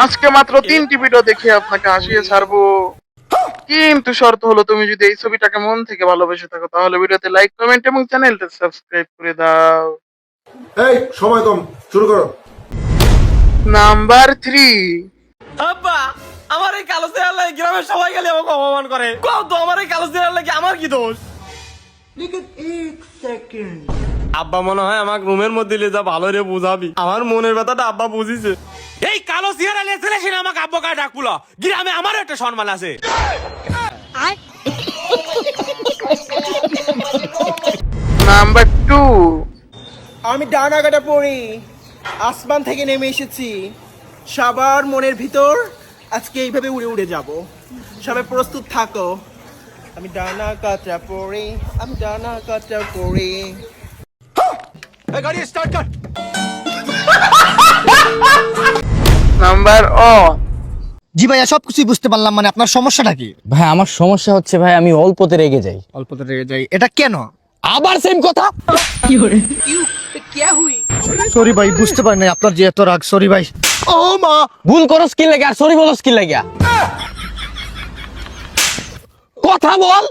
আজকে মাত্র 3টি ভিডিও দেখে আপনাকে হাসিয়ে ছাড়বো, কিন্তু শর্ত হলো তুমি যদি এই ছবিটাকে মন থেকে ভালোবেসে থাকো তাহলে ভিডিওতে লাইক, কমেন্ট এবং চ্যানেলটা সাবস্ক্রাইব করে দাও। এই সময় কম, শুরু করো। নাম্বার 3। আব্বা, আমার এই কালো চেহারা লাগে গ্রামের সবাই গেলে আমাকে অপমান করে। কও তো আমার এই কালো চেহারা লাগে আমার কি দোষ? আব্বা মনে হয় আমাকে রুমের মধ্যে নিয়ে যা ভালো রে বুঝাবি। আমার মনের ব্যথাটা আব্বা বুঝিছে। এই কালো চেহারা নিয়ে ছেলে সে আমাকে আব্বা কায় ডাকুলো। গ্রামে আমারও একটা সম্মান আছে। নাম্বার 2। আমি ডানা কাটা পড়ি, আসমান থেকে নেমে এসেছি। সবার মনের ভিতর আজকে এইভাবে উড়ে উড়ে যাব। সবাই প্রস্তুত থাকো। আমি ডানা কাটা পড়ি, আমি ডানা কাটা পড়ি। গাড়ি স্টার্ট কর। নাম্বার ও। জি ভাইয়া সবকিছুই বুঝতে পারলাম, মানে আপনার সমস্যাটা কি? ভাই আমার সমস্যা হচ্ছে ভাই আমি অল্পতে রেগে যাই। অল্পতে রেগে যাই, এটা কেন? আবার সেম কথা। সরি ভাই, বুঝতে পারি নাই আপনার যে এত রাগ। সরি ভাই। ও মা, ভুল করো স্কিল লাগে আর সরি বলো স্কিল লাগে। কথা বল।